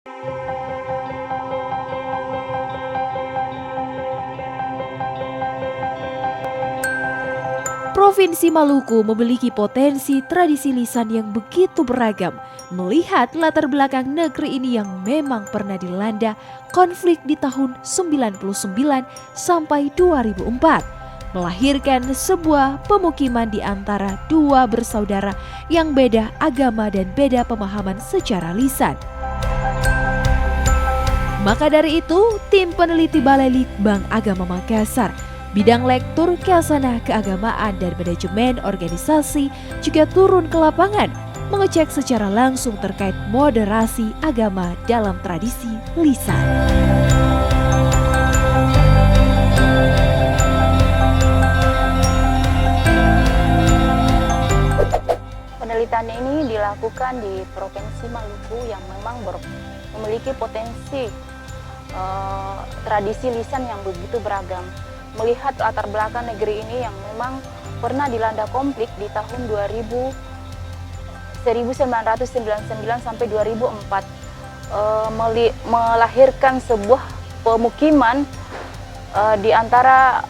Provinsi Maluku memiliki potensi tradisi lisan yang begitu beragam. Melihat latar belakang negeri ini yang memang pernah dilanda konflik di tahun 99 sampai 2004, melahirkan sebuah pemukiman di antara dua bersaudara yang beda agama dan beda pemahaman secara lisan. Maka dari itu, tim peneliti Balai Litbang Agama Makassar Bidang Lektur Khazanah Keagamaan dan Manajemen Organisasi juga turun ke lapangan mengecek secara langsung terkait moderasi agama dalam tradisi lisan. Penelitian ini dilakukan di Provinsi Maluku yang memang memiliki potensi tradisi lisan yang begitu beragam. Melihat latar belakang negeri ini yang memang pernah dilanda konflik di tahun 1999 sampai 2004, melahirkan sebuah pemukiman di antara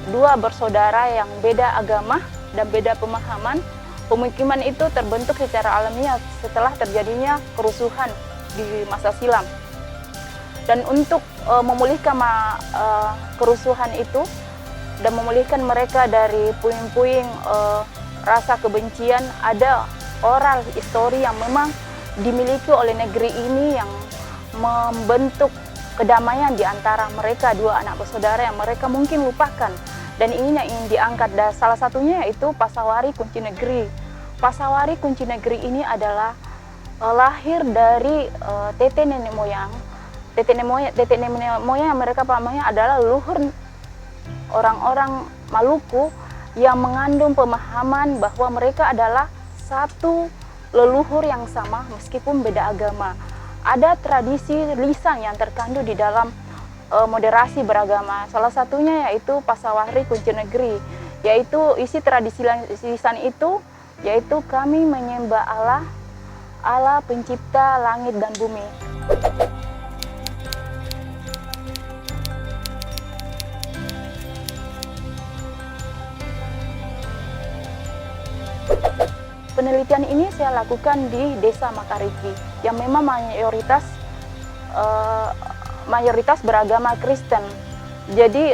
dua bersaudara yang beda agama dan beda pemahaman. Pemukiman itu terbentuk secara alamiah setelah terjadinya kerusuhan di masa silam. Dan untuk memulihkan kerusuhan itu dan memulihkan mereka dari puing-puing rasa kebencian, ada oral histori yang memang dimiliki oleh negeri ini yang membentuk kedamaian di antara mereka dua anak bersaudara yang mereka mungkin lupakan. Dan ini yang ingin diangkat, dan salah satunya yaitu Pasawari Kunci Negeri. Pasawari Kunci Negeri ini adalah lahir dari tete nenek moyang. Tete nenek moyang mereka pamannya adalah leluhur orang-orang Maluku yang mengandung pemahaman bahwa mereka adalah satu leluhur yang sama meskipun beda agama. Ada tradisi lisan yang terkandung di dalam moderasi beragama. Salah satunya yaitu Pasawari Kunci Negeri, yaitu isi tradisi lisan itu yaitu kami menyembah Allah, Allah pencipta langit dan bumi. Penelitian ini saya lakukan di Desa Makariki yang memang mayoritas beragama Kristen. Jadi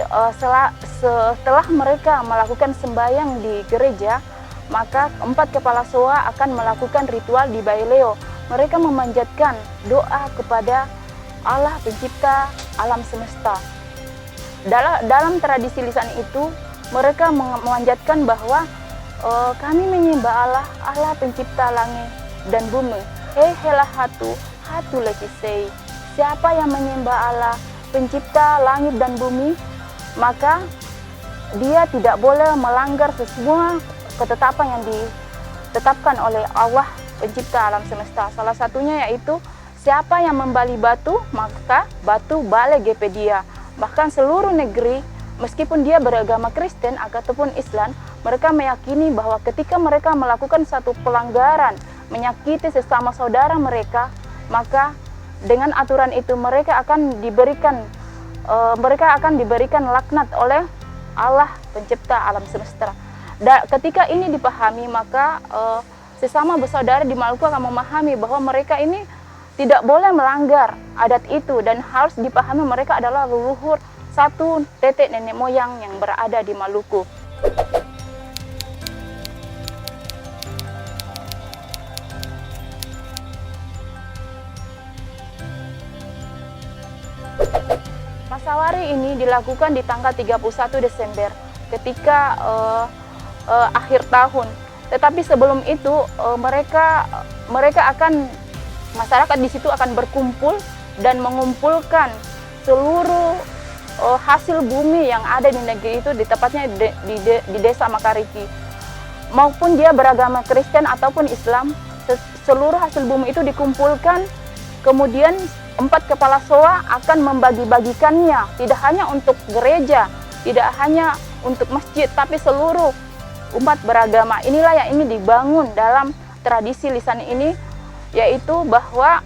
setelah mereka melakukan sembahyang di gereja, maka 4 kepala soa akan melakukan ritual di Baileo. Mereka memanjatkan doa kepada Allah pencipta alam semesta. Dalam tradisi lisan itu, mereka memanjatkan bahwa kami menyembah Allah, Allah pencipta langit dan bumi. Helah hatu lekisei. Siapa yang menyembah Allah pencipta langit dan bumi, maka dia tidak boleh melanggar semua ketetapan yang ditetapkan oleh Allah pencipta alam semesta. Salah satunya yaitu siapa yang membali batu, maka batu balik gepe dia. Bahkan seluruh negeri, meskipun dia beragama Kristen ataupun Islam, mereka meyakini bahwa ketika mereka melakukan satu pelanggaran, menyakiti sesama saudara mereka, maka dengan aturan itu mereka akan diberikan laknat oleh Allah pencipta alam semesta. Dan ketika ini dipahami, maka sesama bersaudara di Maluku akan memahami bahwa mereka ini tidak boleh melanggar adat itu, dan harus dipahami mereka adalah leluhur satu tetek nenek moyang yang berada di Maluku. Pasawari ini dilakukan di tanggal 31 Desember ketika akhir tahun. Tetapi sebelum itu masyarakat di situ akan berkumpul dan mengumpulkan seluruh hasil bumi yang ada di negeri itu, tepatnya di Desa Makariki. Maupun dia beragama Kristen ataupun Islam, seluruh hasil bumi itu dikumpulkan, kemudian 4 kepala soa akan membagi-bagikannya, tidak hanya untuk gereja, tidak hanya untuk masjid, tapi seluruh umat beragama. Inilah yang ingin dibangun dalam tradisi lisan ini, yaitu bahwa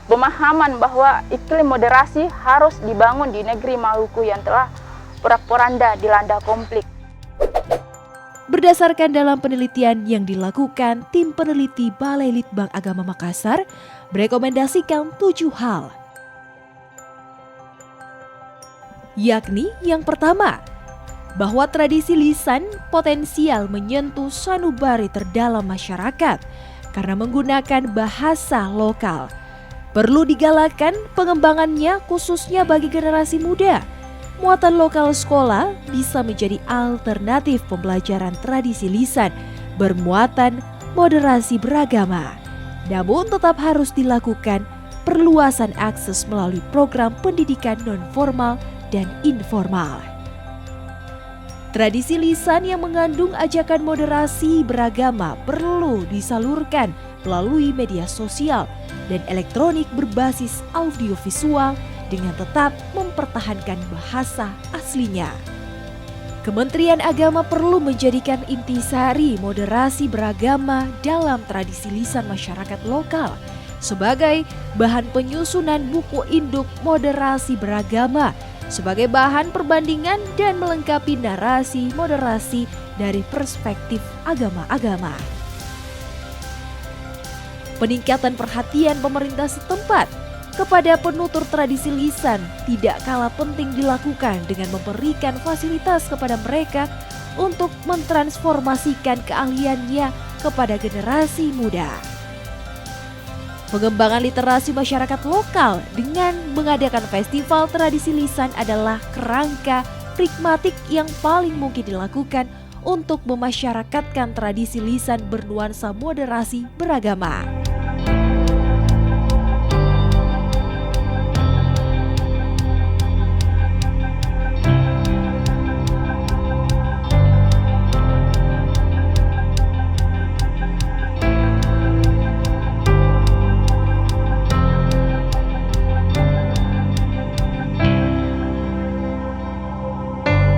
pemahaman bahwa iklim moderasi harus dibangun di negeri Maluku yang telah porak-poranda dilanda konflik. Berdasarkan dalam penelitian yang dilakukan, tim peneliti Balai Litbang Agama Makassar merekomendasikan 7 hal. Yakni yang pertama, bahwa tradisi lisan potensial menyentuh sanubari terdalam masyarakat karena menggunakan bahasa lokal. Perlu digalakkan pengembangannya khususnya bagi generasi muda. Muatan lokal sekolah bisa menjadi alternatif pembelajaran tradisi lisan bermuatan moderasi beragama. Namun tetap harus dilakukan perluasan akses melalui program pendidikan non-formal dan informal. Tradisi lisan yang mengandung ajakan moderasi beragama perlu disalurkan melalui media sosial dan elektronik berbasis audiovisual dengan tetap mempertahankan bahasa aslinya. Kementerian Agama perlu menjadikan intisari moderasi beragama dalam tradisi lisan masyarakat lokal sebagai bahan penyusunan buku induk moderasi beragama sebagai bahan perbandingan dan melengkapi narasi moderasi dari perspektif agama-agama. Peningkatan perhatian pemerintah setempat kepada penutur tradisi lisan tidak kalah penting dilakukan dengan memberikan fasilitas kepada mereka untuk mentransformasikan keahliannya kepada generasi muda. Pengembangan literasi masyarakat lokal dengan mengadakan festival tradisi lisan adalah kerangka pragmatik yang paling mungkin dilakukan untuk memasyarakatkan tradisi lisan bernuansa moderasi beragama.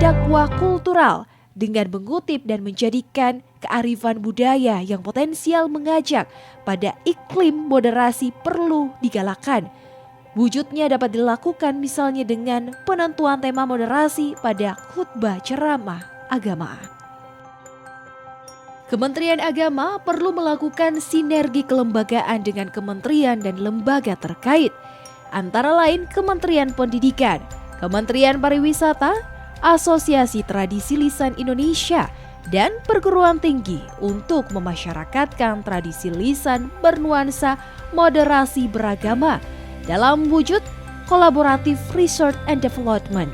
Dakwah kultural dengan mengutip dan menjadikan kearifan budaya yang potensial mengajak pada iklim moderasi perlu digalakkan. Wujudnya dapat dilakukan misalnya dengan penentuan tema moderasi pada khutbah ceramah agama. Kementerian Agama perlu melakukan sinergi kelembagaan dengan kementerian dan lembaga terkait, antara lain Kementerian Pendidikan, Kementerian Pariwisata, Asosiasi Tradisi Lisan Indonesia, dan perguruan tinggi untuk memasyarakatkan tradisi lisan bernuansa moderasi beragama dalam wujud kolaboratif research and development.